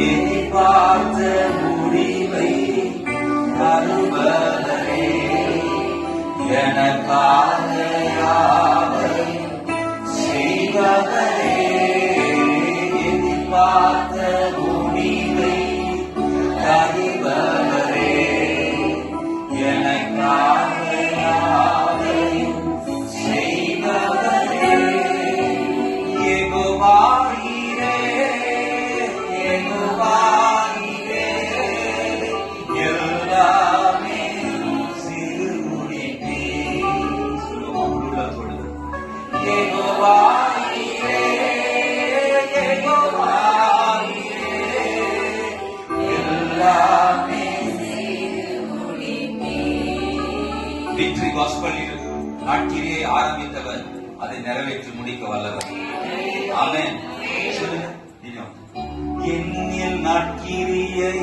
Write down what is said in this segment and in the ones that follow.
எதிர்பார்த்த முடிவை தருபவரே, எனக்காக யாவையும் செய்பவரே, எதிர்பார்த்த முடிவை தருபவரே, எனக்காக யாவையும் செய்பவரே, யெகோவா நீரே, யெகோவா நீரே, எல்லாமே சிறுமுடிப்பே. உள்ளத்தோடு யெகோவா நீரே, யெகோவா நீரே, எல்லாமே சிறுமுடிப்பே. விக்டரி காஸ்பலில் நாட்கிரியை ஆரம்பித்தவர் அதை நிறைவேற்றி முடிக்க வல்லவர். ஆமென். சொல்லுங்க. என்னில் நாட்கிரியை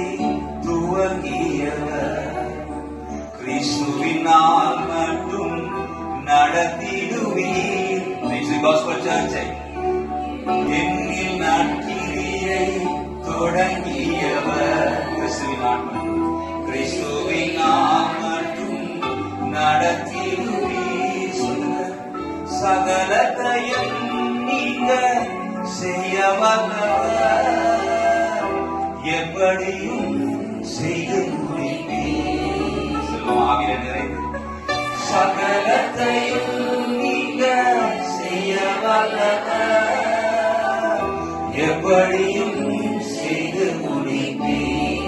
துவங்கியவர் கிறிஸ்துவினால் மட்டும் நடத்திடுவீர். விக்டரி காஸ்பல் சர்ச்சை என்னில் நாட்கிரியை தொடங்கியவர் கிறிஸ்துவினால் மட்டும் நடத்திடுவீர். சொல்லுங்க. சகலத்தையும் நீங்க செய்ய வல்லவர், எப்படியும் செய்து முடிப்பீர். சொல்லுவோம். ஆவியிலே நிறைந்து சகலத்தையும் நீங்க செய்ய வல்லவர், எப்படியும் செய்து முடிப்பீர்.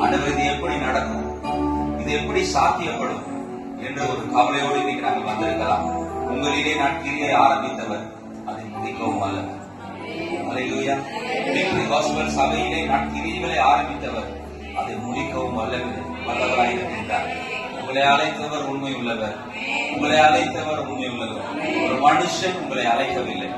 ஆண்டவர், இது எப்படி நடக்கும், இது எப்படி சாத்தியப்படும் என்ற ஒரு கவலையோடு இன்னைக்கு நாங்கள் வந்திருக்கலாம். உங்களிலே நாட்கிரியை ஆரம்பித்தவர் அதை முடிக்கவும் வல்லவர். அல்லேலூயா. விக்டரி காஸ்பல் சபையிலே நாட்கிரிகளை ஆரம்பித்தவர் அதை முடிக்கவும் வல்லவராயிருக்கின்றார். உங்களை அழைத்தவர் உண்மை உள்ளவர், உங்களை அழைத்தவர் உண்மை உள்ளவர். ஒரு மனுஷன் உங்களை அழைக்கவில்லை.